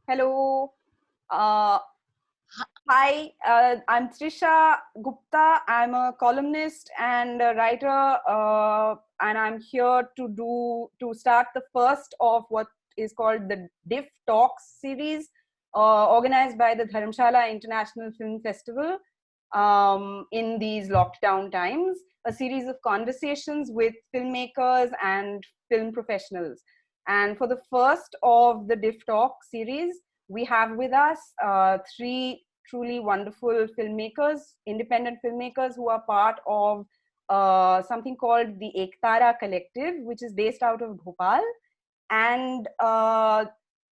Hello. Uh, Hi, I'm Trisha Gupta. I'm a columnist and a writer, and I'm here to start the first of what is called the DIF Talks series, organized by the Dharamshala International Film Festival in these lockdown times. A series of conversations with filmmakers and film professionals. And for the first of the DIF Talk series, we have with us three truly wonderful filmmakers, independent filmmakers who are part of something called the Ektara Collective, which is based out of Bhopal. And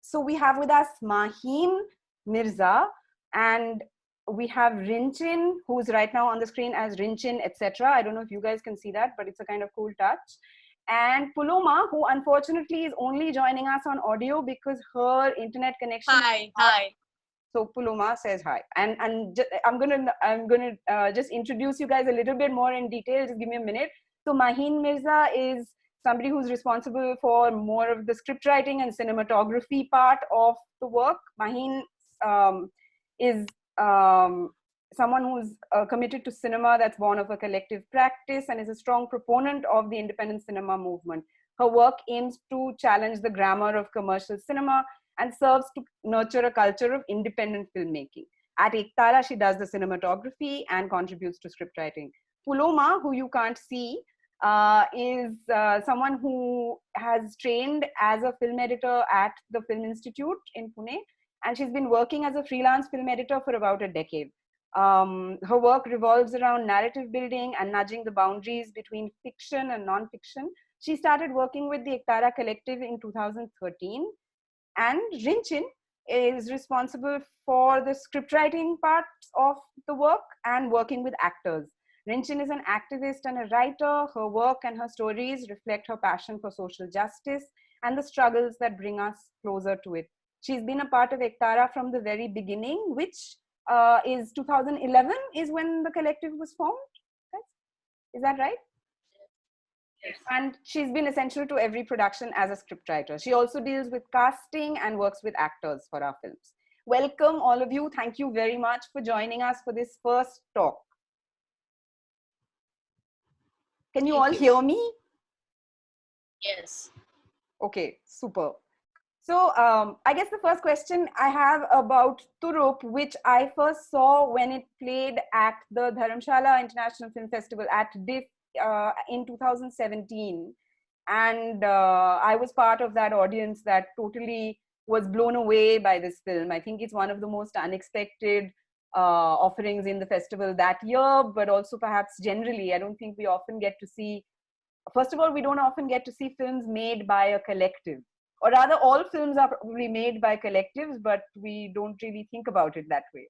so we have with us Maheen Mirza, and we have Rinchin, who's right now on the screen as Rinchin, etc. I don't know if you guys can see that, but it's a kind of cool touch. And Puloma, who unfortunately is only joining us on audio because her internet connection. Hi. So Puloma says hi, and I'm gonna just introduce you guys a little bit more in detail. Just give me a minute. So Maheen Mirza is somebody who's responsible for more of the script writing and cinematography part of the work. Maheen is someone who's committed to cinema that's born of a collective practice and is a strong proponent of the independent cinema movement. Her work aims to challenge the grammar of commercial cinema and serves to nurture a culture of independent filmmaking. At Ektara, she does the cinematography and contributes to script writing. Puloma, who you can't see, is someone who has trained as a film editor at the Film Institute in Pune, and she's been working as a freelance film editor for about a decade. Her work revolves around narrative building and nudging the boundaries between fiction and non-fiction. She started working with the Ektara Collective in 2013, and Rinchin is responsible for the script writing parts of the work and working with actors. Rinchin is an activist and a writer. Her work and her stories reflect her passion for social justice and the struggles that bring us closer to it. She's been a part of Ektara from the very beginning, which is 2011 is when the collective was formed. Is that right? Yes. And she's been essential to every production as a scriptwriter. She also deals with casting and works with actors for our films. Welcome, all of you. Thank you very much for joining us for this first talk. Can you all hear me? Yes. Okay, super. So I guess the first question I have about Turup, which I first saw when it played at the Dharamshala International Film Festival at DIF in 2017. And I was part of that audience that totally was blown away by this film. I think it's one of the most unexpected offerings in the festival that year, but also perhaps generally. I don't think we often get to see, first of all, we don't often get to see films made by a collective. Or rather, all films are probably made by collectives, but we don't really think about it that way.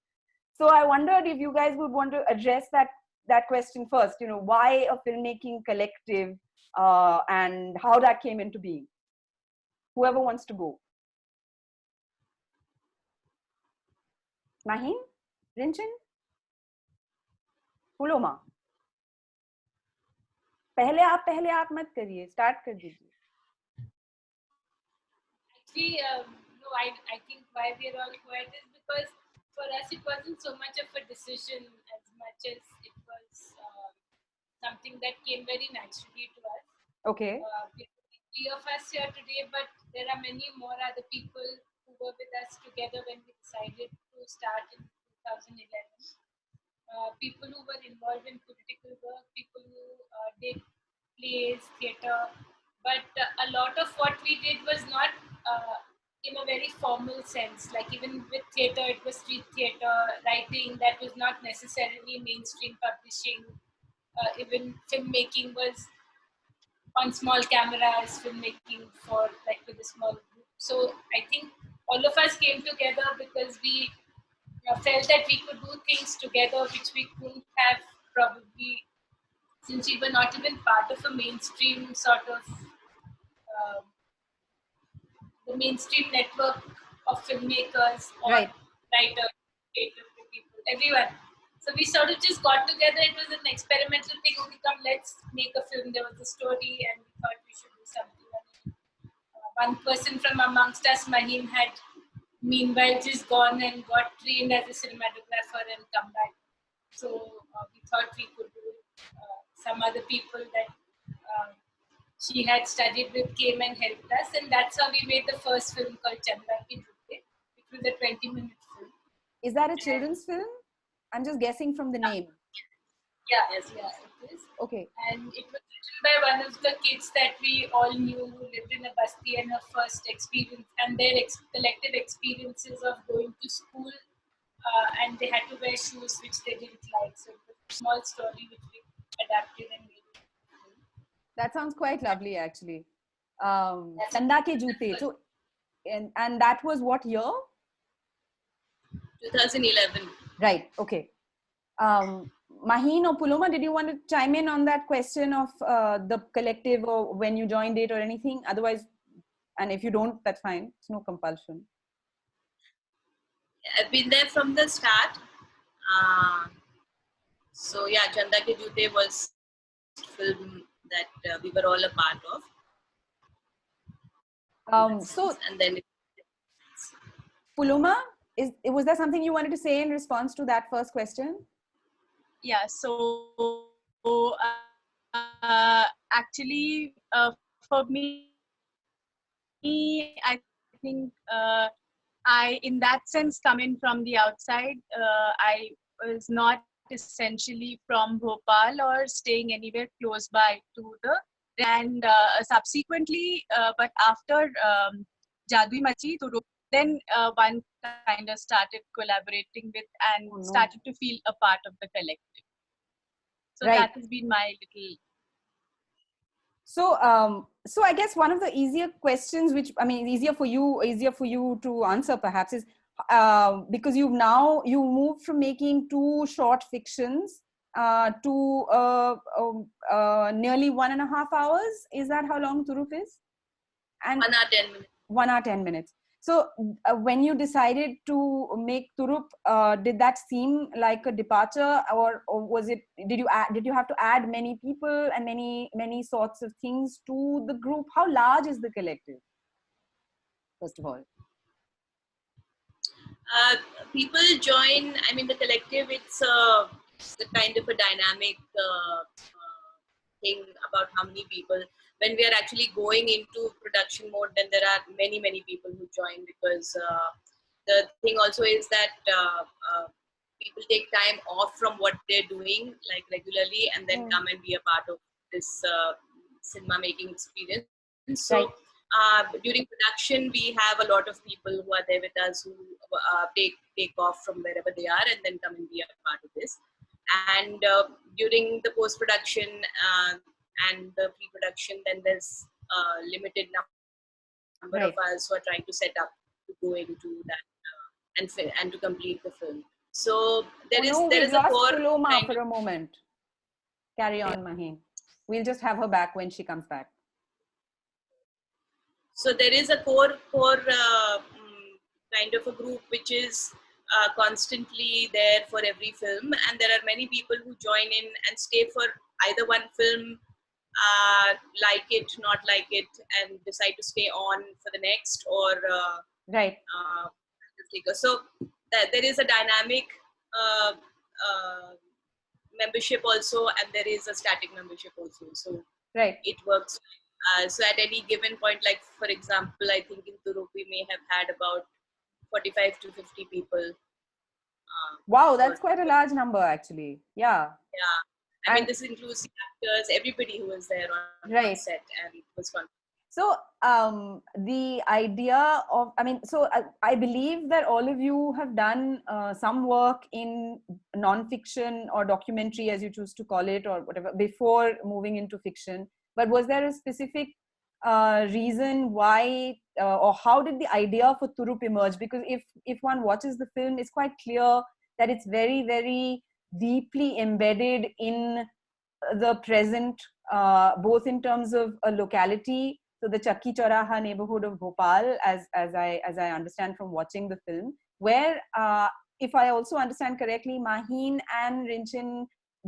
So I wondered if you guys would want to address that question first. You know, why a filmmaking collective and how that came into being. Whoever wants to go. Maheen, Rinchin, Puloma. पहले आप मत करिए, start कर दीजिए. Actually, no, I think why we are all quiet is because for us it wasn't so much of a decision as much as it was something that came very naturally to us. Okay. We are three of us here today, but there are many more other people who were with us together when we decided to start in 2011. People who were involved in political work, people who did plays, theatre, but a lot of what we did was not in a very formal sense. Like even with theatre, it was street theatre, writing that was not necessarily mainstream publishing. Even filmmaking was on small cameras, filmmaking for like with a small group. So I think all of us came together because we felt that we could do things together which we couldn't have probably since we were not even part of a mainstream sort of the mainstream network of filmmakers or Right. writers, creative people, everyone. So we sort of just got together. It was an experimental thing. Okay, come, let's make a film. There was a story, and we thought we should do something. One person from amongst us, Maheen, had meanwhile just gone and got trained as a cinematographer and come back. So we thought we could do it. Some other people that she had studied with came and helped us, and that's how we made the first film called Chanda Ki Jute, which was a 20-minute film. Is that a children's film? I'm just guessing from the name. Yeah, yes, yeah, it is. Okay. And it was written by one of the kids that we all knew who lived in a basti, and her first experience and their collective experiences of going to school, and they had to wear shoes which they didn't like. So it was a small story which we adapted and made. That sounds quite lovely, actually. Chanda Ke Jute. So, and that was what year? 2011. Right. Okay. Maheen or Puloma, did you want to chime in on that question of the collective or when you joined it or anything? Otherwise, and if you don't, that's fine. It's no compulsion. I've been there from the start. So yeah, Chanda Ke Jute was a film that we were all a part of. So, and then Puloma, was there something you wanted to say in response to that first question? Yeah, so actually for me, I think I, in that sense, coming from the outside, I was not essentially from Bhopal or staying anywhere close by to the, and subsequently, but after Jadui Machi, then one kind of started collaborating with and started to feel a part of the collective. So that has been my little. So I guess one of the easier questions, which I mean, easier for you to answer perhaps, is because you moved from making 2 short fictions to nearly 1.5 hours. Is that how long Turup is? And 1 hour 10 minutes. 1 hour 10 minutes. So when you decided to make Turup, did that seem like a departure, or was it? Did you have to add many people and many sorts of things to the group? How large is the collective? First of all, people join. I mean, the collective. It's a kind of a dynamic thing about how many people. When we are actually going into production mode, then there are many people who join, because the thing also is that people take time off from what they're doing like regularly, and then come and be a part of this cinema making experience. So during production, we have a lot of people who are there with us who take off from wherever they are and then come and be a part of this. And during the post production and the pre-production, then there's a limited number of us who are trying to set up to go into that and to complete the film. So there is a core. Puloma for a moment. Carry on, Maheen. We'll just have her back when she comes back. So there is a core kind of a group which is constantly there for every film, and there are many people who join in and stay for either one film, like it, not like it, and decide to stay on for the next, or so there is a dynamic membership also, and there is a static membership also. So it works. So at any given point, like for example, I think in Turup we may have had about 45 to 50 people. Wow, that's quite a large number, actually. Yeah. I mean, this includes the actors, everybody who was there on set, and it was fun. So the idea of, I mean, so I believe that all of you have done some work in non-fiction or documentary, as you choose to call it, or whatever, before moving into fiction. But was there a specific reason why, or how did the idea for Turup emerge? Because if one watches the film, it's quite clear that it's very, very deeply embedded in the present, both in terms of a locality. So the Chakki Chauraha neighborhood of Bhopal, as I understand from watching the film, where, if I also understand correctly, Maheen and Rinchin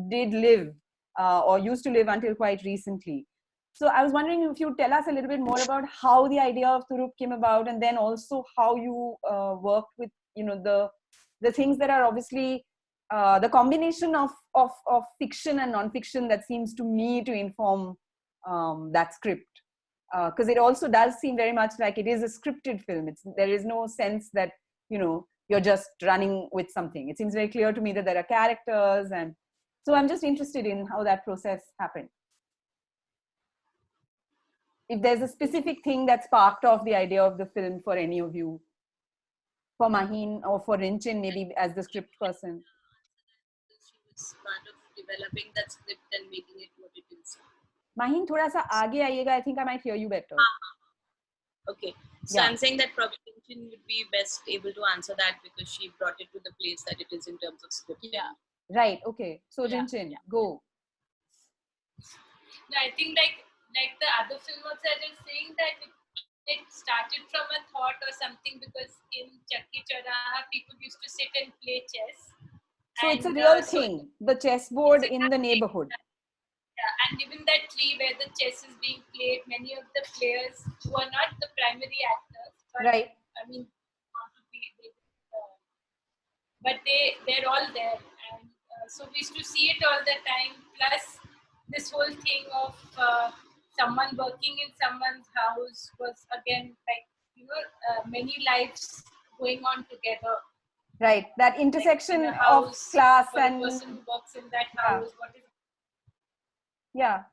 did live or used to live until quite recently. So I was wondering if you'd tell us a little bit more about how the idea of Turup came about, and then also how you worked with, the things that are obviously the combination of fiction and non-fiction that seems to me to inform that script. Because it also does seem very much like it is a scripted film. There is no sense that, you're just running with something. It seems very clear to me that there are characters, and so I'm just interested in how that process happened. If there's a specific thing that sparked off the idea of the film for any of you, for Maheen or for Rinchin, maybe as the script person. She was part of developing that script and making it what it is. Maheen, thoda sa aage aayega. I think I might hear you better. Okay. So I'm saying that probably Rinchin would be best able to answer that because she brought it to the place that it is in terms of script. Yeah. Right. Okay. So Rinchin, go. No, I think like the other film also, I was saying that it started from a thought or something, because in Chakki Chauraha people used to sit and play chess. So it's a real thing, the chessboard in the neighborhood. Yeah, and even that tree where the chess is being played, many of the players who are not the primary actors, but right. I mean, but they're all there, and so we used to see it all the time. Plus, this whole thing of someone working in someone's house was again like many lives going on together. Right, that intersection like of class and the person who works in that house. What is? Yeah.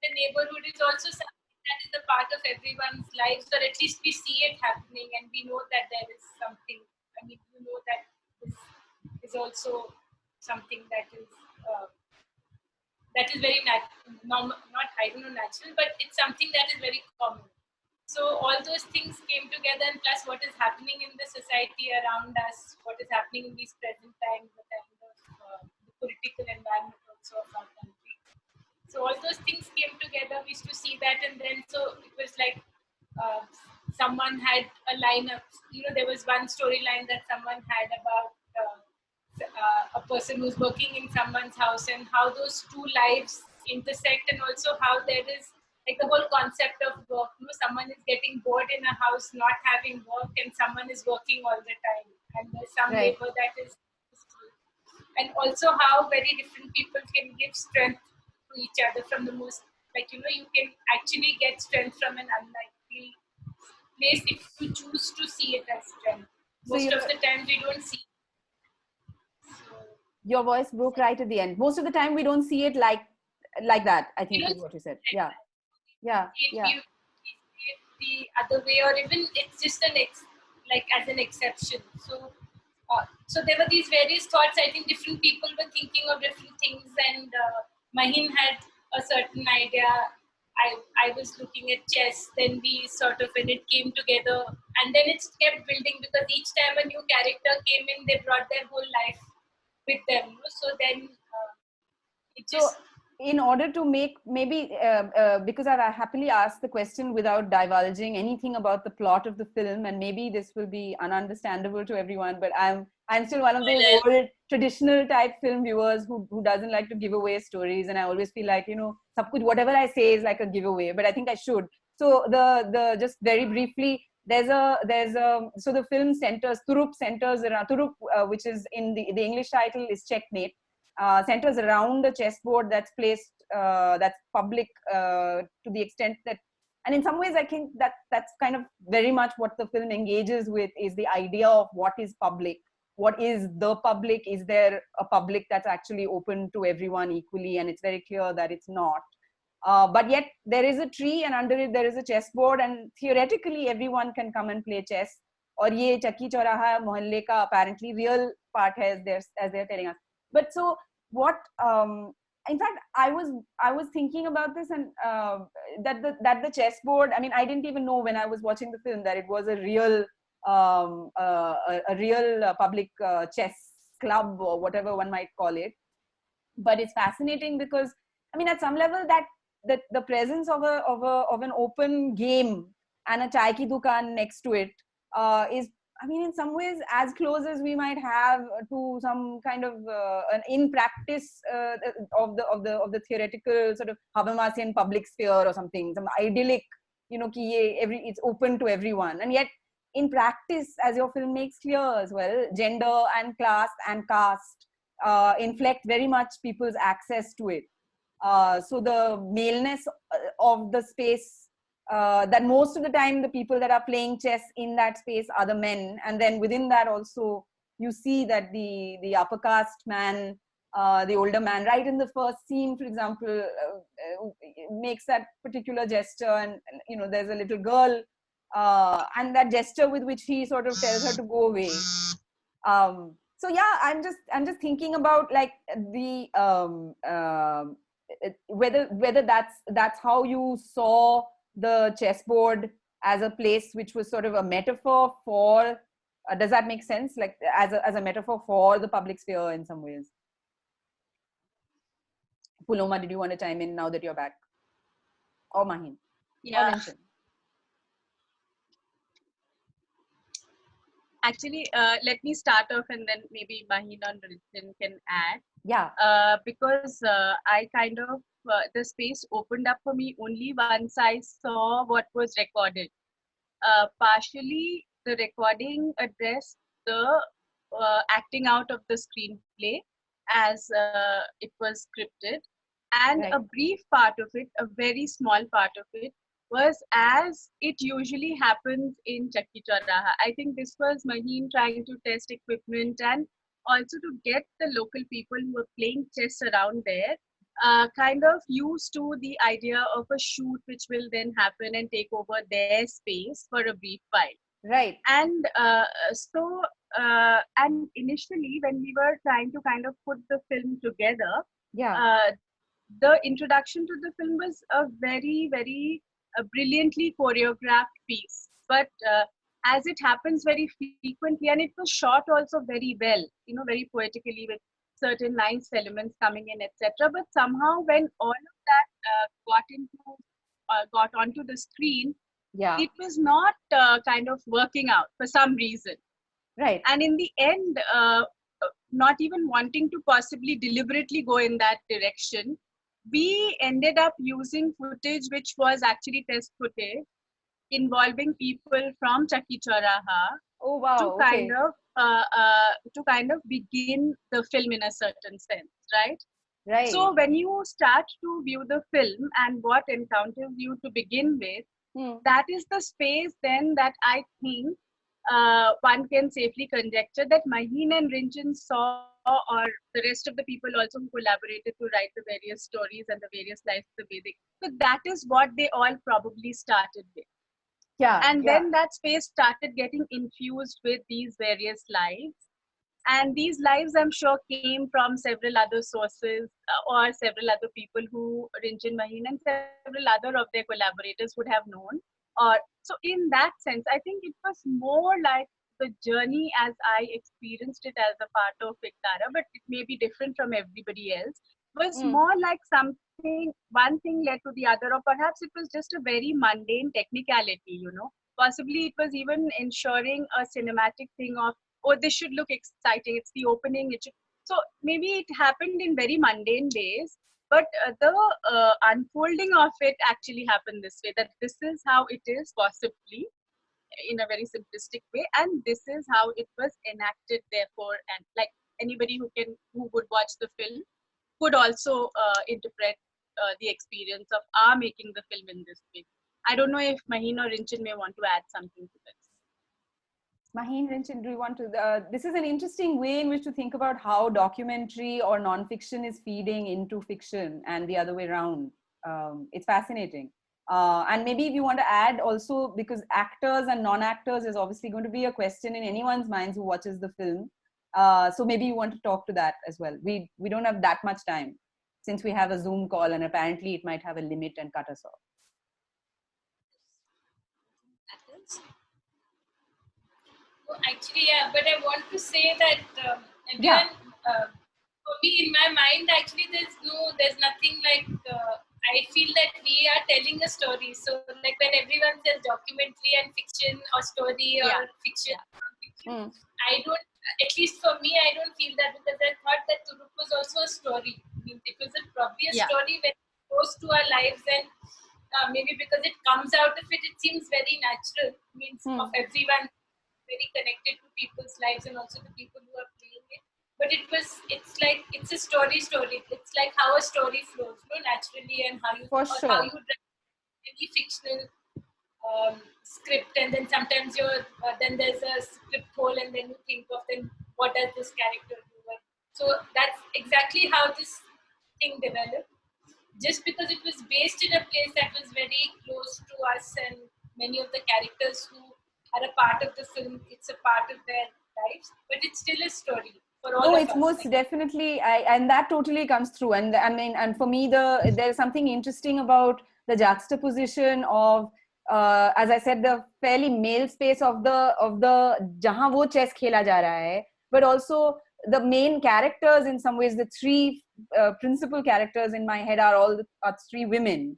The neighborhood is also something that is a part of everyone's lives, or at least we see it happening, and we know that there is something. I mean, you know that this is also something that is very natural, natural, but it's something that is very common. So all those things came together, and plus what is happening in the society around us, what is happening in these present times, the kind of the political environment also of our country. So all those things came together. We used to see that, and then so it was like someone had a lineup. There was one storyline that someone had about a person who's working in someone's house, and how those two lives intersect, and also how there is like the whole concept of work. Someone is getting bored in a house, not having work, and someone is working all the time, and there's some labor that is, and also how very different people can give strength to each other from the most, you can actually get strength from an unlikely place if you choose to see it as strength. Most of the time we don't see it. So, your voice broke right at the end. Most of the time we don't see it like that, I think is what you said. Yeah. You see it the other way, or even it's just as an exception. So there were these various thoughts. I think different people were thinking of different things, and Maheen had a certain idea. I was looking at chess. Then we sort of, when it came together, and then it kept building, because each time a new character came in, they brought their whole life with them. So then it just. So, in order to make, maybe because I've happily asked the question without divulging anything about the plot of the film, and maybe this will be ununderstandable to everyone, but I'm still one of those old traditional type film viewers who doesn't like to give away stories, and I always feel like whatever I say is like a giveaway, but I think I should. So the just very briefly, so the film centers around Turup, which is in the English title is Checkmate. Centers around a chessboard that's placed, that's public to the extent that, and in some ways I think that's kind of very much what the film engages with, is the idea of what is public, what is the public, is there a public that's actually open to everyone equally, and it's very clear that it's not. But yet there is a tree, and under it there is a chessboard, and theoretically everyone can come and play chess. Or ye Chakki Chauraha Mohalle ka apparently real part has as they're telling us. But so what in fact I was thinking about this, and that the chessboard, I mean, I didn't even know when I was watching the film that it was a real public chess club, or whatever one might call it. But it's fascinating because, I mean, at some level that the presence of an open game and a chai ki dukan next to it is, I mean, in some ways, as close as we might have to some kind of an in practice of the theoretical sort of Habermasian public sphere or something, some idyllic, it's open to everyone, and yet in practice, as your film makes clear as well, gender and class and caste inflect very much people's access to it. So the maleness of the space, that most of the time the people that are playing chess in that space are the men, and then within that also you see that the upper caste man, the older man, right in the first scene, for example, makes that particular gesture, and there's a little girl, and that gesture with which he sort of tells her to go away. So yeah, I'm just thinking about like the whether that's how you saw the chessboard as a place which was sort of a metaphor for does that make sense, like as a metaphor for the public sphere in some ways? Puloma, did you want to chime in now that you're back? Or Maheen? Yeah. Or Rinchin? Actually, let me start off and then maybe Maheen and Rinchin can add. Yeah. Because I kind of, the space opened up for me only once I saw what was recorded. Partially, the recording addressed the acting out of the screenplay as it was scripted. And Right. a brief part of it, a very small part of it, was as it usually happens in Chakki Chauraha. I think this was Maheen trying to test equipment and also to get the local people who were playing chess around there kind of used to the idea of a shoot which will then happen and take over their space for a brief while. Right. And and initially when we were trying to kind of put the film together, Yeah. the introduction to the film was a very, very brilliantly choreographed piece. But as it happens very frequently, and it was shot also very well, very poetically with certain lines, elements coming in, etc. But somehow when all of that got onto the screen, Yeah. it was not kind of working out for some reason. Right. And in the end, not even wanting to possibly deliberately go in that direction, we ended up using footage which was actually test footage involving people from Chakki Chauraha Oh wow. to kind of begin the film in a certain sense, right? Right. So when you start to view the film and what encounters you to begin with, that is the space then that I think one can safely conjecture that Maheen and Rinchin saw, or the rest of the people also who collaborated to write the various stories and the various lives of the Vedic. So that is what they all probably started with. Yeah. And then that space started getting infused with these various lives. And these lives, I'm sure, came from several other sources or several other people who Rinchin, Maheen, and several other of their collaborators would have known. So in that sense, I think it was more like the journey as I experienced it as a part of Viktara, but it may be different from everybody else. Was more like something, one thing led to the other, or perhaps it was just a very mundane technicality, Possibly it was even ensuring a cinematic thing of, oh, this should look exciting. It's the opening. So maybe it happened in very mundane ways, but the unfolding of it actually happened this way, that this is how it is, possibly in a very simplistic way, and this is how it was enacted, therefore, and like anybody who would watch the film could also interpret the experience of our making the film in this way. I don't know if Maheen or Rinchin may want to add something to this. Maheen, Rinchin, do you want to? This is an interesting way in which to think about how documentary or non-fiction is feeding into fiction and the other way around. It's fascinating. And maybe if you want to add also, because actors and non-actors is obviously going to be a question in anyone's minds who watches the film. So maybe you want to talk to that as well. We don't have that much time since we have a Zoom call, and apparently it might have a limit and cut us off. Actually, yeah, but I want to say that again, for me, in my mind, actually, there's nothing like. I feel that we are telling a story. So, like when everyone says documentary and fiction or story or fiction, Hmm. I don't, at least for me, I don't feel that, because I thought that Turuk was also a story. I mean, it was probably a Yeah. story very close to our lives, and maybe because it comes out of it, it seems very natural. Means of everyone, very connected to people's lives and also the people who are playing it. But it's like it's a story. It's like how a story flows, naturally, and how you For how sure. you write any fictional script, and then sometimes then there's a script hole, and then you think of then what does this character do. So that's exactly how this thing developed. Just because it was based in a place that was very close to us and many of the characters who are a part of the film, it's a part of their lives, but it's still a story for all No, of it's us. most definitely, and that totally comes through. And I mean, and for me, there's something interesting about the juxtaposition of, as I said, the fairly male space of the जहाँ वो chess खेला जा रहा है, but also the main characters in some ways. The three principal characters in my head are three women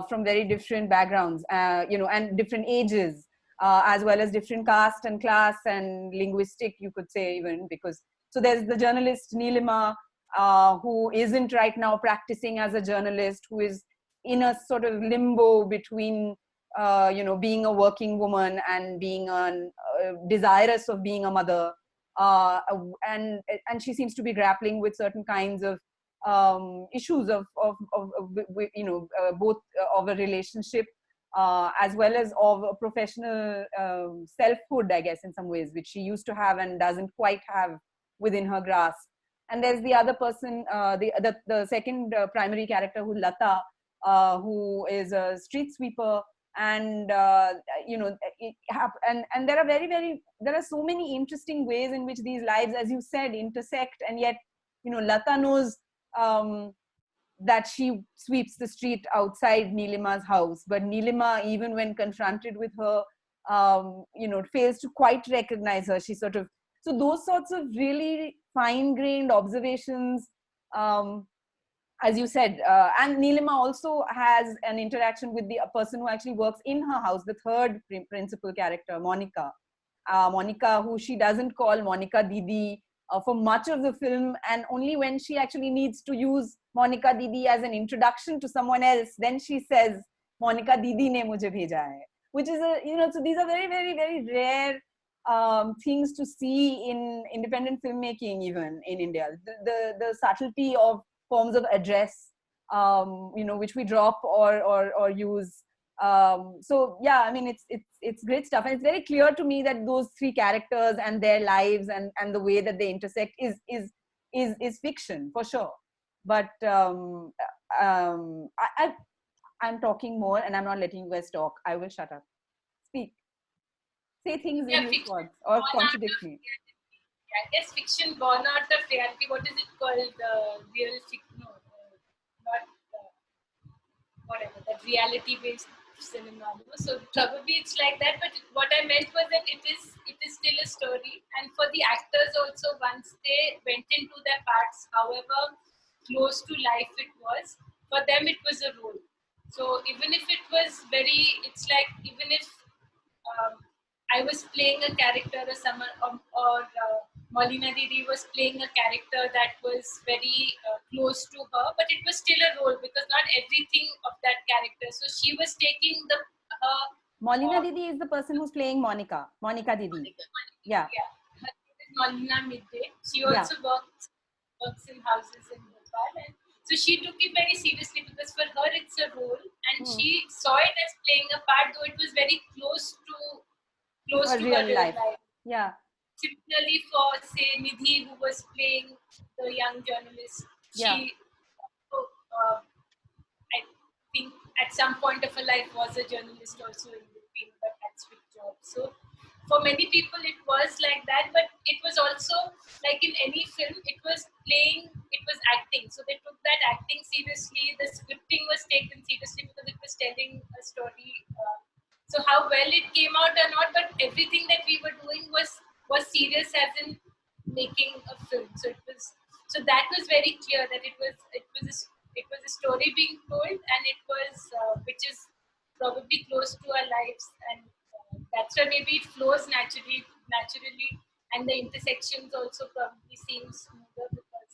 from very different backgrounds, and different ages, as well as different caste and class and linguistic, you could say, even, because so there's the journalist Neelima, who isn't right now practicing as a journalist, who is in a sort of limbo between, being a working woman and being desirous of being a mother, and she seems to be grappling with certain kinds of issues of both of a relationship, as well as of a professional selfhood, I guess, in some ways, which she used to have and doesn't quite have within her grasp. And there's the other person, the second primary character, who Lata, who is a street sweeper, and and there are so many interesting ways in which these lives, as you said, intersect, and yet Lata knows that she sweeps the street outside Neelima's house, but Neelima, even when confronted with her, fails to quite recognize her. She sort of, so those sorts of really fine-grained observations, as you said, and Neelima also has an interaction with the person who actually works in her house, the third principal character, Monica. Monica, who she doesn't call Monica Didi for much of the film, and only when she actually needs to use Monica Didi as an introduction to someone else, then she says, Monica Didi ne mujhe bheja hai, which is so these are very, very, very rare things to see in independent filmmaking, even in India. The subtlety of forms of address, which we drop or use. So yeah, I mean, it's great stuff, and it's very clear to me that those three characters and their lives and the way that they intersect is fiction for sure. But I'm talking more, and I'm not letting you guys talk. I will shut up. Speak. Say things in response or contradict me. I guess fiction born out of reality. What is it called? Real fiction? No, not whatever, that reality-based cinema. So probably it's like that. But what I meant was that it is still a story, and for the actors also, once they went into their parts, however close to life it was, for them it was a role. So even if it was it's like, even if I was playing a character, or Molina Didi was playing a character that was very close to her, but it was still a role because not everything of that character. So she was taking Molina Didi is the person who's playing Monica Didi. Monica. Yeah. Her name is Molina Midday. She also works in houses in Bhopal, and so she took it very seriously because for her it's a role, and she saw it as playing a part, though it was very close to her real life. Yeah. Similarly, for say Nidhi, who was playing the young journalist, she, I think, at some point of her life was a journalist also in between, but had switched jobs. So for many people, it was like that, but it was also like in any film, it was acting. So they took that acting seriously. The scripting was taken seriously because it was telling a story. So how well it came out or not, but everything that we were doing was serious, as in making a film. So that was very clear that it was a story being told, and it was which is probably close to our lives, and that's why maybe it flows naturally, and the intersections also probably seem smoother because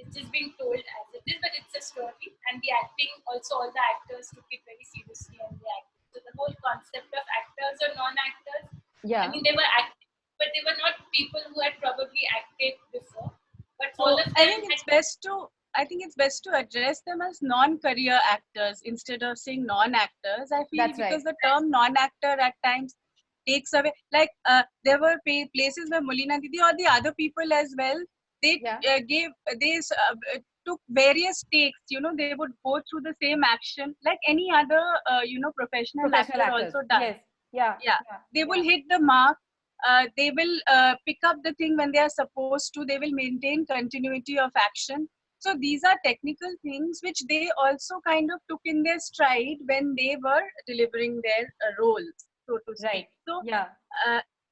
it's just being told as it is, but it's a story. And the acting also, all the actors took it very seriously and they acted. So the whole concept of actors or non-actors, I Yeah. mean, they were acting, but they were not people who had probably acted before. But So all of them I think it's best to address them as non-career actors instead of saying non-actors. I feel That's because right. the term non-actor at times takes away. Like there were places where Molina Didi or the other people as well, they Yeah. took various takes. You know, they would go through the same action like any other professional Professional actor actors. also does. Yes. Yeah. Yeah, Yeah. they will Yeah. hit the mark. They will pick up the thing when they are supposed to. They will maintain continuity of action. So these are technical things which they also kind of took in their stride when they were delivering their roles, so to speak. Right. So Yeah.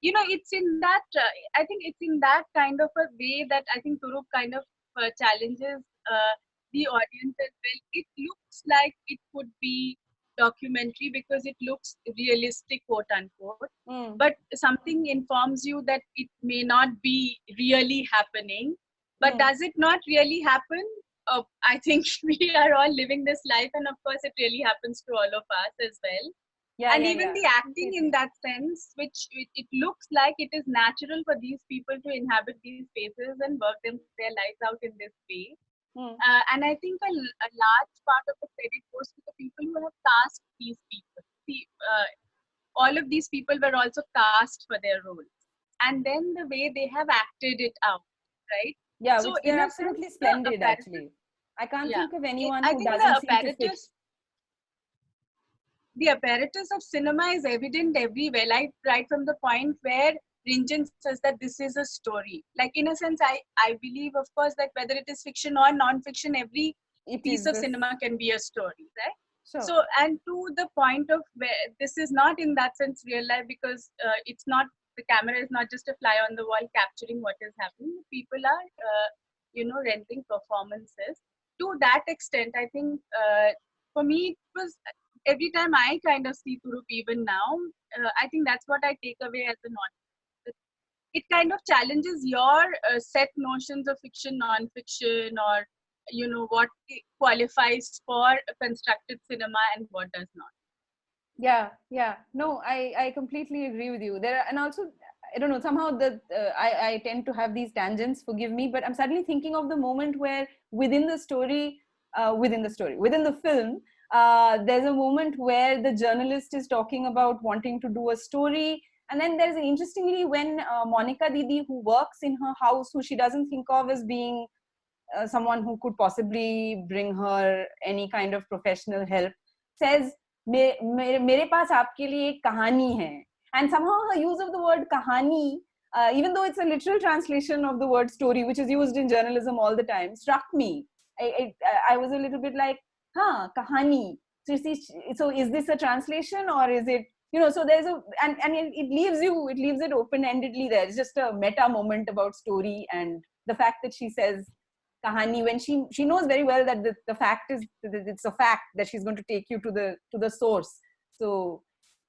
it's in that I think it's in that kind of a way that I think Turup kind of challenges the audience as well. It looks like it could be documentary because it looks realistic, quote unquote, Mm. but something informs you that it may not be really happening. But Mm. does it not really happen? I think we are all living this life, and of course it really happens to all of us as well. Yeah. And Yeah. even Yeah. the acting in Completely. that sense, which it looks like it is natural for these people to inhabit these spaces and work their lives out in this way. Mm. And I think a large part of the credit goes to the people who have cast these people. See, all of these people were also cast for their roles, and then the way they have acted it out, right? Yeah. So Which they're in a sense, absolutely the splendid, apparatus, actually. I can't yeah, think of anyone I who think the doesn't seem to fit. apparatus of cinema is evident everywhere, like right from the point where Rinjan says that this is a story. Like in a sense, I believe, of course, that whether it is fiction or non-fiction, every It piece is of this. cinema can be a story, right? Sure. So, and to the point of where this is not in that sense real life, because it's not, the camera is not just a fly on the wall capturing what is happening. People are, rendering performances. To that extent, I think for me, it was every time I kind of see Turup even now, I think that's what I take away as a non. It kind of challenges your set notions of fiction, non-fiction, or what qualifies for constructed cinema and what does not. Yeah. Yeah. No, I completely agree with you. There are, and also, I don't know, somehow I tend to have these tangents, forgive me, but I'm suddenly thinking of the moment where within the story, within the film, there's a moment where the journalist is talking about wanting to do a story. And then there's interestingly when Monica Didi, who works in her house, who she doesn't think of as being someone who could possibly bring her any kind of professional help, says, मेरे पास आपके लिए एक कहानी है. And somehow her use of the word kahani, even though it's a literal translation of the word story, which is used in journalism all the time, struck me. I was a little bit like, kahani. So is this a translation or is it, so there's and it leaves it open-endedly there. It's just a meta moment about story, and the fact that she says kahani when she knows very well that the fact is that it's a fact that she's going to take you to the source. So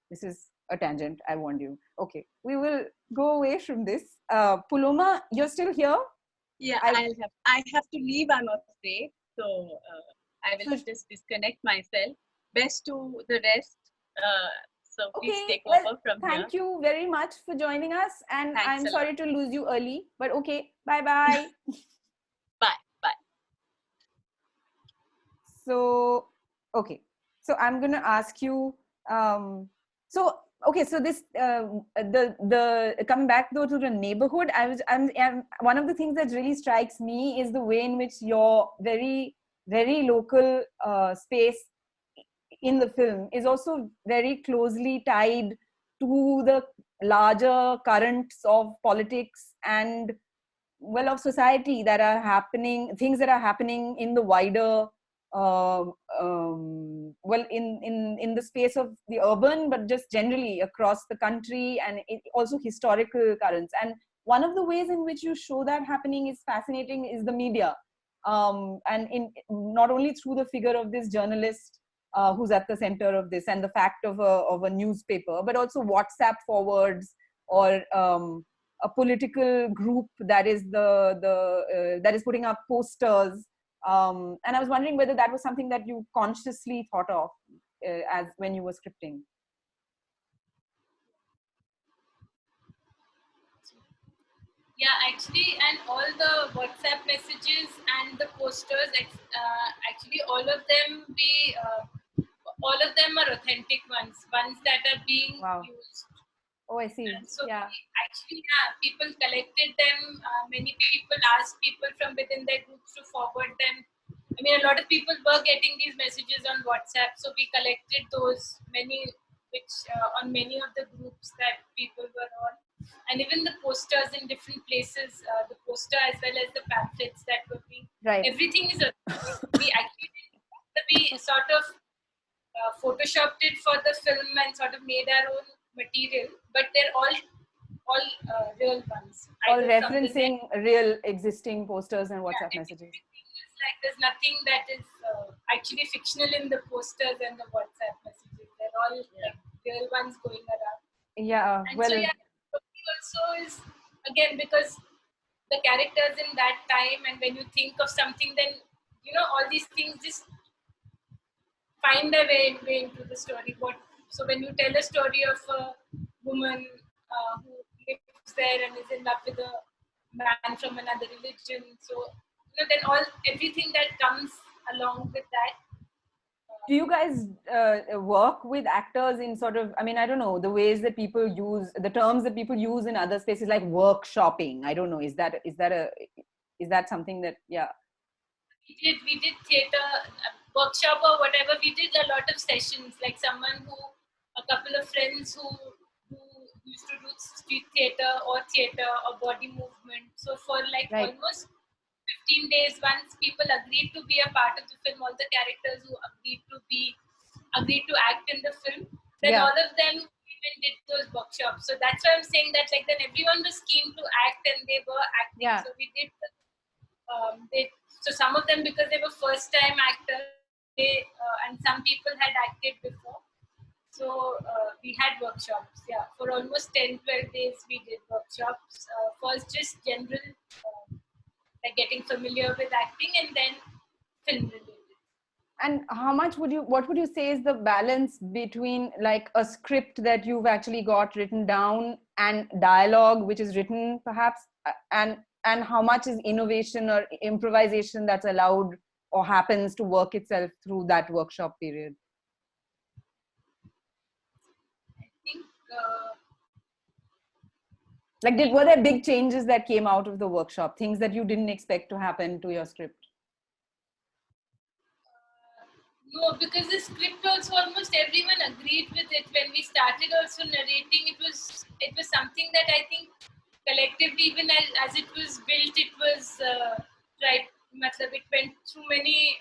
this is a tangent, I warned you. Okay, we will go away from this. Puloma, you're still here? Yeah, I have to leave, I'm afraid. So I will just disconnect myself. Best to the rest. So please take over from here. Thank you very much for joining us, and Thanks I'm sorry to lose you early, but okay, bye. Bye. So okay, so I'm going to ask you so this the coming back though to the neighborhood, I'm one of the things that really strikes me is the way in which your very very local space in the film is also very closely tied to the larger currents of politics and of society that are happening, things that are happening in the wider in the space of the urban, but just generally across the country, and also historical currents. And one of the ways in which you show that happening is fascinating is the media, and in not only through the figure of this journalist who's at the center of this, and the fact of a newspaper, but also WhatsApp forwards, or a political group that is that is putting up posters. And I was wondering whether that was something that you consciously thought of as when you were scripting. Yeah, actually, and all the WhatsApp messages and the posters, actually, all of them are authentic ones that are being Wow. used. Oh, I see. And so Yeah. actually, yeah, people collected them. Many people asked people from within their groups to forward them. I mean, a lot of people were getting these messages on WhatsApp, so we collected those on many of the groups that people were on, and even the posters in different places, the poster as well as the pamphlets that were being. Right. Everything is we sort of photoshopped it for the film and sort of made our own material, but they're all real ones. All either from the referencing net- real existing posters and WhatsApp messages. everything is like there's nothing that is actually fictional in the posters and the WhatsApp messages. They're all like real ones going around. Yeah. And Well. so yeah, also is again because the characters in that time, and when you think of something, then all these things just find their way into the story. So when you tell a story of a woman who lives there and is in love with a man from another religion, so then everything that comes along with that. Do you guys work with actors in sort of, I mean, I don't know, the ways that people use, the terms that people use in other spaces, like workshopping? I don't know. Is that something that, yeah. We did theater workshop or whatever. We did a lot of sessions, like a couple of friends who used to do street theater or body movement. So for like Right. almost 15 days, once people agreed to be a part of the film, all the characters who agreed to act in the film, then Yeah. all of them even did those workshops. So that's why I'm saying that like then everyone was keen to act and they were acting. Yeah. So we did so some of them, because they were first time actors, and some people had acted before. So we had workshops, yeah. For almost 10-12 days we did workshops. First just general, like getting familiar with acting, and then film related. And what would you say is the balance between like a script that you've actually got written down and dialogue which is written perhaps, and how much is innovation or improvisation that's allowed or happens to work itself through that workshop period? I think Like, were there big changes that came out of the workshop, things that you didn't expect to happen to your script? no, because the script also almost everyone agreed with it. When we started also narrating, it was something that I think collectively, even as it was built, it was right. It went through many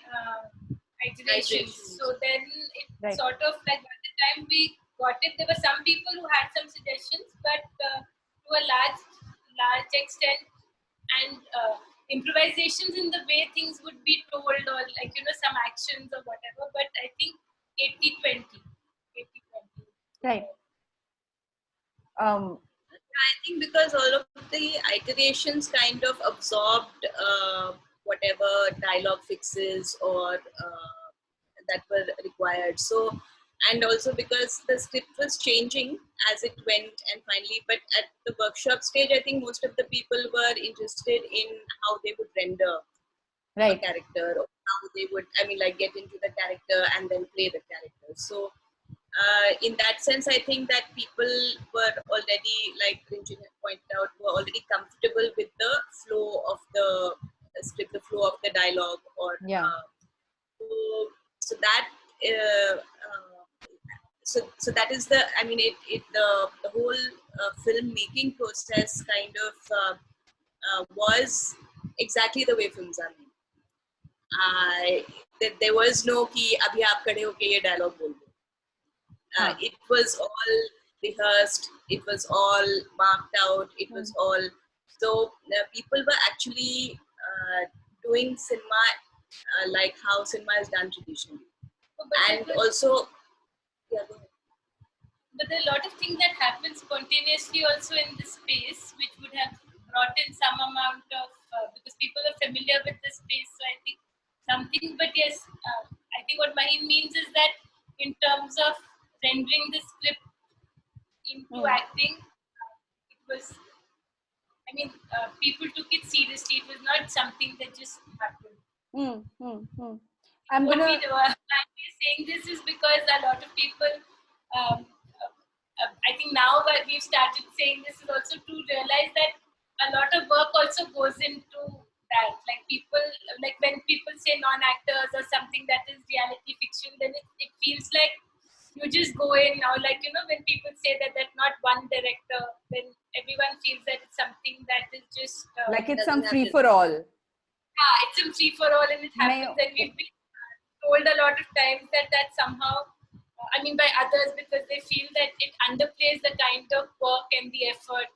iterations. So then it Right. sort of like by the time we got it, there were some people who had some suggestions, but to a large extent, and improvisations in the way things would be told, or like some actions or whatever. But I think 80-20. Right. I think because all of the iterations kind of absorbed whatever dialogue fixes or that were required. So, and also because the script was changing as it went, and finally, but at the workshop stage, I think most of the people were interested in how they would render a character, or how they would, get into the character and then play the character. So, in that sense, I think that people were already, like Rinjin pointed out, were already comfortable with the flow of the script, the flow of the dialogue, or so that. So that is the, the whole filmmaking process kind of was exactly the way films are made. There was no ki abhi aap khade hoke ye dialogue bol do. It was all rehearsed, it was all marked out, it was all, so people were actually doing cinema like how cinema is done traditionally. And also, yeah, go ahead. But there are a lot of things that happen spontaneously also in this space, which would have brought in some amount of, because people are familiar with the space. So I think something, but yes, I think what Maheen means is that in terms of rendering the script into acting, it was, I mean, people took it seriously. It was not something that just happened. I'm What gonna. we do, I'm saying this is because a lot of people, I think now that we've started saying this is also to realize that a lot of work also goes into that. Like people, like when people say non-actors or something that is reality fiction, then it feels like you just go in now. Like, you know, when people say that not one director, then everyone feels that it's something that is just Like it's doesn't some have free to- for all. yeah, it's a free for all, and it happens. And we've been told a lot of times that somehow, I mean, by others, because they feel that it underplays the kind of work and the effort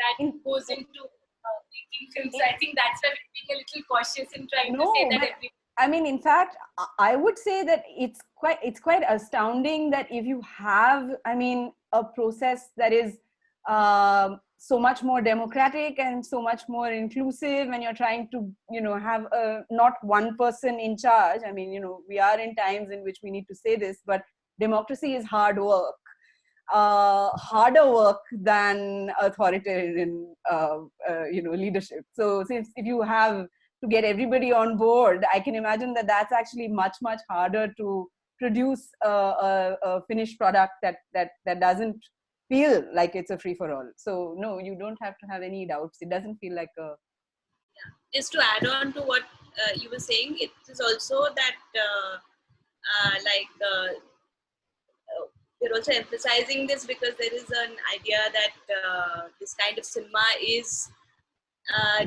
that goes into making films. So I think that's why we're being a little cautious in trying to say that every. I mean, in fact, I would say that it's quite astounding that if you have, I mean, a process that is so much more democratic and so much more inclusive, and you're trying to, you know, have not one person in charge. I mean, you know, we are in times in which we need to say this, but democracy is hard work. Harder work than authoritarian, you know, leadership. So since if you have to get everybody on board, I can imagine that that's actually much harder to produce a finished product that doesn't feel like it's a free for all. So no, you don't have to have any doubts. It doesn't feel like a. Yeah. Just to add on to what you were saying, it is also that we're also emphasizing this because there is an idea that this kind of cinema is, I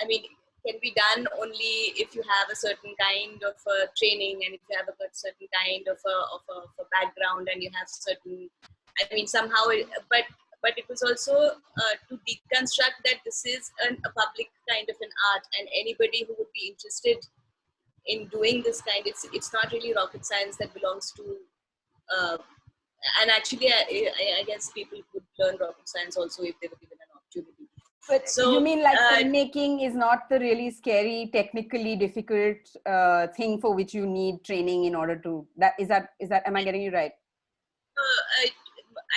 mean, can be done only if you have a certain kind of training, and if you have a certain kind of a background, and you have certain, I mean, somehow, but it was also to deconstruct that this is a public kind of an art, and anybody who would be interested in doing this kind, it's not really rocket science that belongs to, and actually, I guess people would learn rocket science also if they were given an opportunity. But so, you mean like filmmaking is not the really scary, technically difficult thing for which you need training in order to, am I getting you right?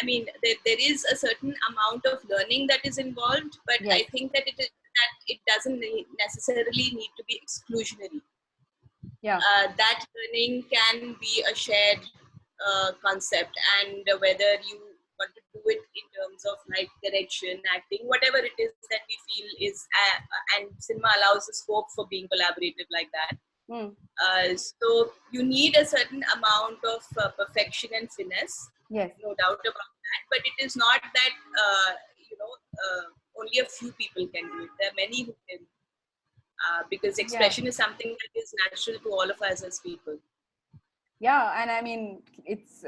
I mean, there is a certain amount of learning that is involved, but yes. I think that it doesn't necessarily need to be exclusionary. Yeah. That learning can be a shared concept, and whether you want to do it in terms of like direction, acting, whatever it is that we feel is, and cinema allows the scope for being collaborative like that. So you need a certain amount of perfection and finesse. Yes, no doubt about that. But it is not that only a few people can do it. There are many who can, because expression is something that is natural to all of us as people. Yeah, and I mean, it's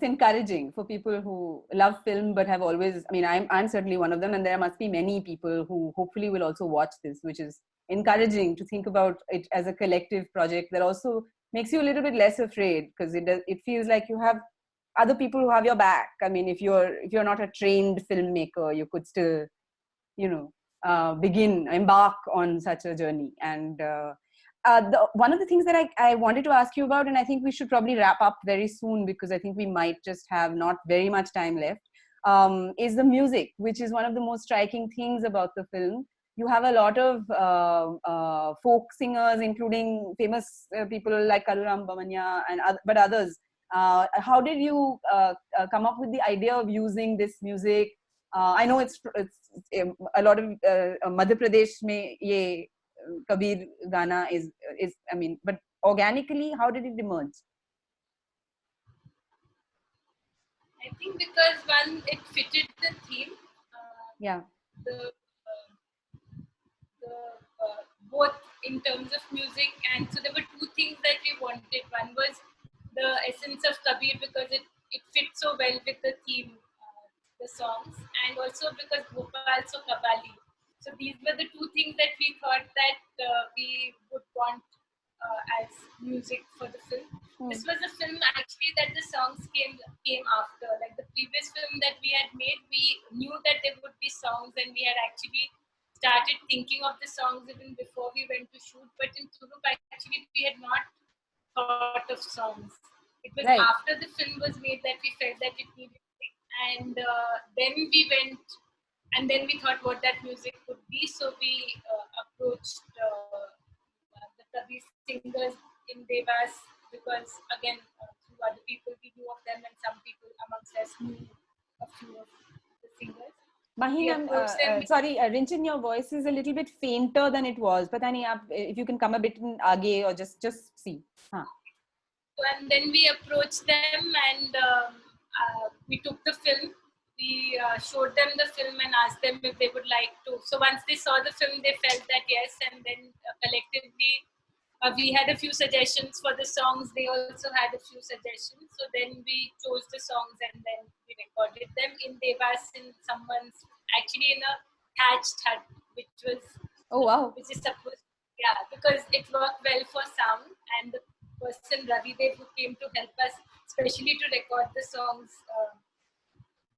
encouraging for people who love film but have always. I mean, I'm certainly one of them, and there must be many people who hopefully will also watch this, which is encouraging to think about it as a collective project that also makes you a little bit less afraid, because it feels like you have other people who have your back. I mean, if you're not a trained filmmaker, you could still, embark on such a journey. And one of the things that I wanted to ask you about, and I think we should probably wrap up very soon because I think we might just have not very much time left, is the music, which is one of the most striking things about the film. You have a lot of folk singers, including famous people like Kaluram Bamanya but others. How did you come up with the idea of using this music? I know it's a lot of Madhya Pradesh mein ye Kabir Gana is, I mean, but organically, how did it emerge? I think because one, it fitted the theme. Yeah. The both in terms of music, and so there were two things that we wanted. One was the essence of Kabir, because it fits so well with the theme, the songs, and also because Bhopal so Qawwali. So these were the two things that we thought that we would want as music for the film. Hmm. This was a film actually that the songs came after. Like the previous film that we had made, we knew that there would be songs, and we had actually started thinking of the songs even before we went to shoot. But in Thurup, actually, we had not thought of songs. It was Right. after the film was made that we felt that it needed it. And then we went, and then we thought what that music could be. So we approached the Kavi singers in Devas, because again, through other people we knew of them, and some people amongst us knew a few of the singers. Maheen, sorry, Rinchin, your voice is a little bit fainter than it was. But if you can come a bit in aage or just see. And then we approached them, and we took the film. We showed them the film and asked them if they would like to. So once they saw the film, they felt that yes, and then collectively we had a few suggestions for the songs. They also had a few suggestions. So then we chose the songs, and then we recorded them in Devas, in someone's, actually in a thatched hut, which was, oh wow, which is supposed, yeah, because it worked well for sound, and the person Ravi Dev, who came to help us, especially to record the songs,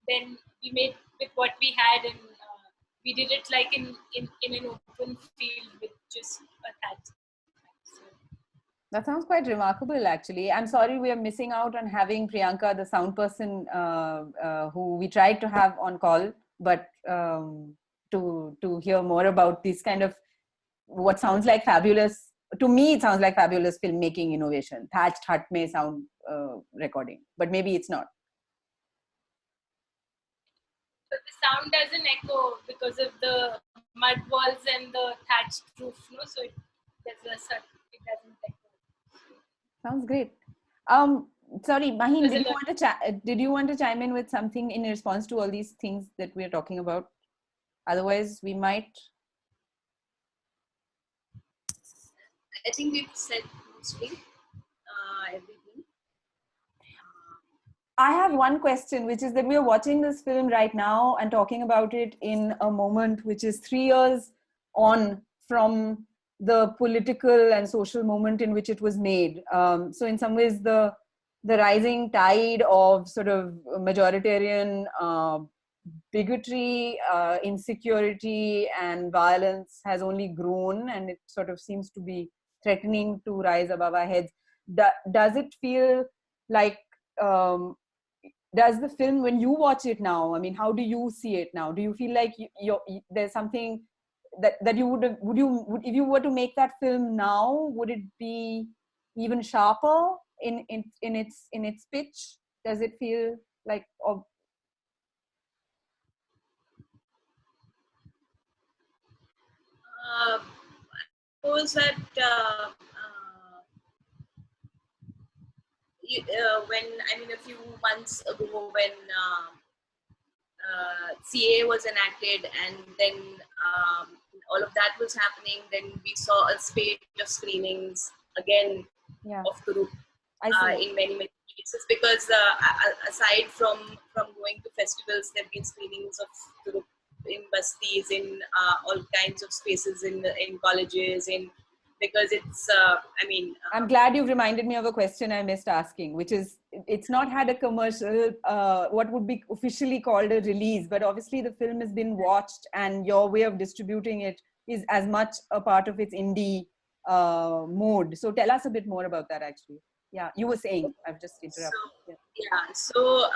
then we made with what we had, and we did it like in an open field with just a thatch. So, that sounds quite remarkable, actually. I'm sorry we are missing out on having Priyanka, the sound person, who we tried to have on call, but to hear more about this kind of what sounds like fabulous. To me, it sounds like fabulous filmmaking innovation. Thatched hut mein sound recording, but maybe it's not. but the sound doesn't echo because of the mud walls and the thatched roof, no? So it doesn't echo. Sounds great. Sorry, Maheen, did you want to chime in with something in response to all these things that we're talking about? Otherwise, we might. I think we've said mostly everything. I have one question, which is that we are watching this film right now and talking about it in a moment which is 3 years on from the political and social moment in which it was made. So in some ways, the rising tide of sort of majoritarian bigotry, insecurity, and violence has only grown, and it sort of seems to be threatening to rise above our heads. Does it feel like does the film, when you watch it now, I mean, how do you see it now? Do you feel like there's something that you would if you were to make that film now, would it be even sharper in its pitch? Does it feel like I suppose that when, I mean, a few months ago when CA was enacted, and then all of that was happening, then we saw a spate of screenings again of Thurup in many places, because aside from going to festivals, there have been screenings of Thurup in bastis, in all kinds of spaces, in colleges, because it's I'm glad you've reminded me of a question I missed asking, which is, it's not had a commercial, what would be officially called a release, but obviously the film has been watched, and your way of distributing it is as much a part of its indie mode. So tell us a bit more about that, actually. Yeah, you were saying, I've just interrupted. So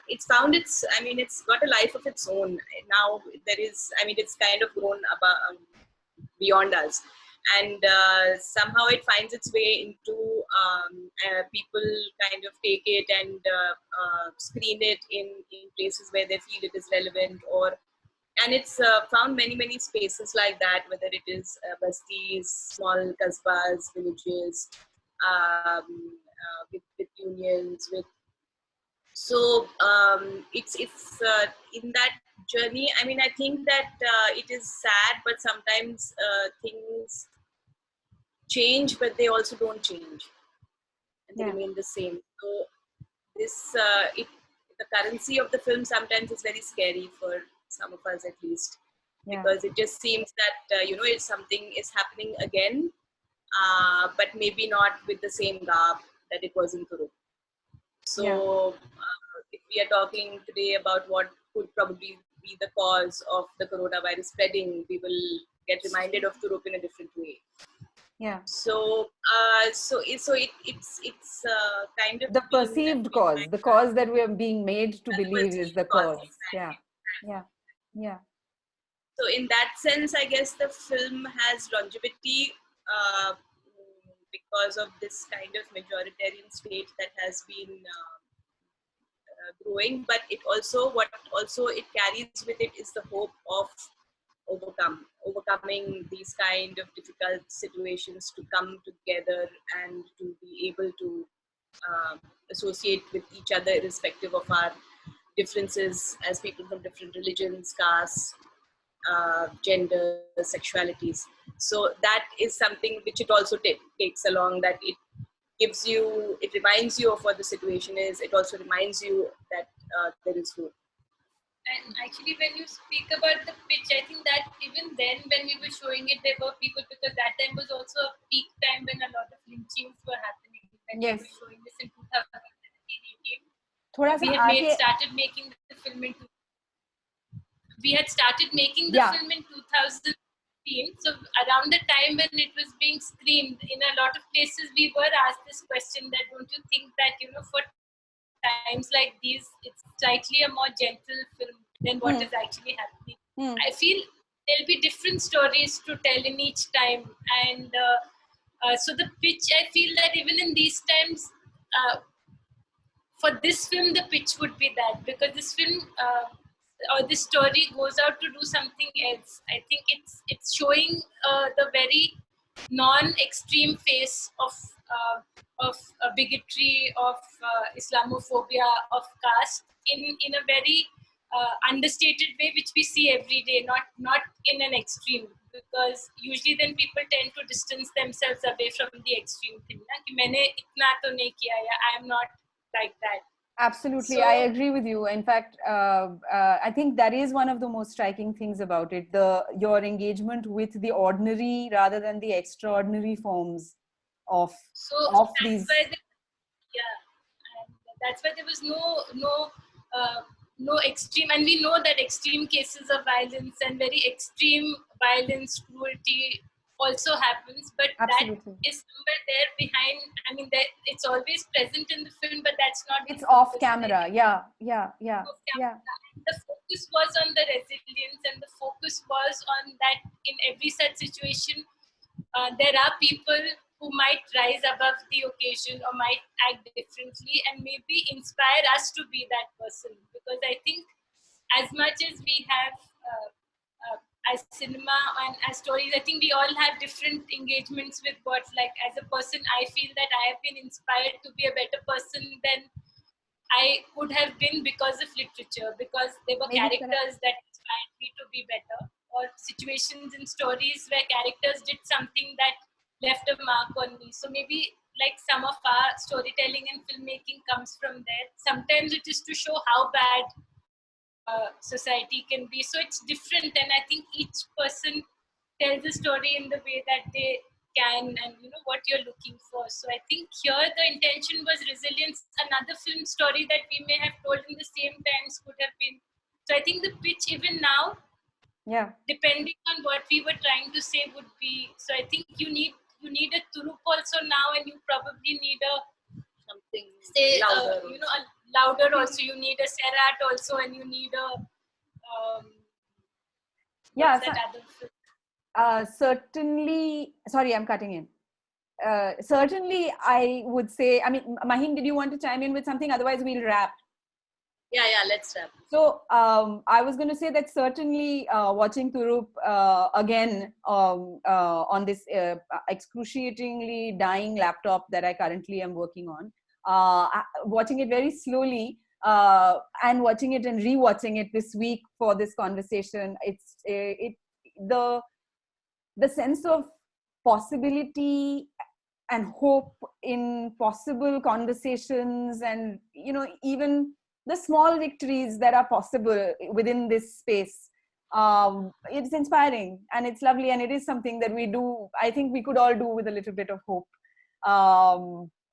it's found its, I mean, it's got a life of its own. Now there is, I mean, it's kind of grown about beyond us, and somehow it finds its way into people kind of take it and screen it in places where they feel it is relevant, and it's found many spaces like that, whether it is bastis, small kasbas, villages, with unions, so it's in that journey. I mean, I think that it is sad, but sometimes things change, but they also don't change, and they remain the same. So this the currency of the film sometimes is very scary for some of us, at least, because it just seems that if something is happening again, but maybe not with the same garb that it was in Turup. So if we are talking today about what could probably be the cause of the coronavirus spreading, we will get reminded of Turup in a different way. Yeah. So it's kind of The perceived cause, the cause that we are being made to believe is the cause. Exactly. Yeah. So in that sense, I guess the film has longevity because of this kind of majoritarian state that has been growing. But it also it carries with it is the hope of overcoming these kind of difficult situations, to come together and to be able to associate with each other irrespective of our differences as people from different religions, castes, gender, sexualities. So that is something which it also takes along, that it reminds you of what the situation is. It also reminds you that there is hope. And actually, when you speak about the pitch, I think that even then, when we were showing it, there were people, because that time was also a peak time when a lot of lynchings were happening. When we were showing this in 2018, we had started making the film in 2015. So around the time when it was being screened, in a lot of places, we were asked this question that, don't you think that, for times like these, it's slightly a more gentle film than what is actually happening. I feel there'll be different stories to tell in each time, and so the pitch, I feel that even in these times, for this film, the pitch would be that, because this film or this story goes out to do something else. I think it's showing the very non-extreme face of bigotry, of Islamophobia, of caste in a very understated way, which we see every day, not in an extreme. Because usually then people tend to distance themselves away from the extreme thing. Ki maine itna to nahi kiya, I am not like that. Absolutely, I agree with you. In fact, I think that is one of the most striking things about it: your engagement with the ordinary rather than the extraordinary forms of these. And that's why there was no extreme, and we know that extreme cases of violence and very extreme violence, cruelty also happens, but Absolutely. That is somewhere there behind. I mean, it's always present in the film, but that's not. It's off camera. Yeah. The focus was on the resilience, and the focus was on that in every such situation, there are people who might rise above the occasion or might act differently and maybe inspire us to be that person. Because I think as much as we have as cinema and as stories, I think we all have different engagements with what, like as a person, I feel that I have been inspired to be a better person than I could have been because of literature, because there were characters that inspired me to be better, or situations in stories where characters did something that left a mark on me. So maybe like some of our storytelling and filmmaking comes from there. Sometimes it is to show how bad society can be. So it's different, and I think each person tells a story in the way that they can, and what you're looking for. So I think here the intention was resilience. Another film story that we may have told in the same times could have been. So I think the pitch even now, depending on what we were trying to say, would be. So I think you need a Turup also now, and you probably need a something louder. Louder also. You need a Serrat also, and you need a certainly. Sorry, I'm cutting in. Certainly, I would say. I mean, Maheen, did you want to chime in with something? Otherwise, we'll wrap. Yeah, let's wrap. So I was going to say that certainly watching Turup again on this excruciatingly dying laptop that I currently am working on, watching it very slowly and watching it and rewatching it this week for this conversation, the sense of possibility and hope in possible conversations, and even the small victories that are possible within this space It's inspiring and it's lovely, and it is something that we do. I think we could all do with a little bit of hope.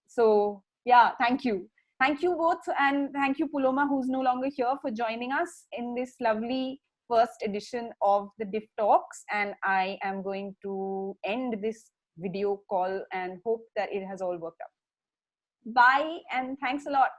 So yeah, thank you both, and thank you Puloma, who's no longer here, for joining us in this lovely first edition of the DIF Talks. And I am going to end this video call and hope that it has all worked out. Bye, and thanks a lot.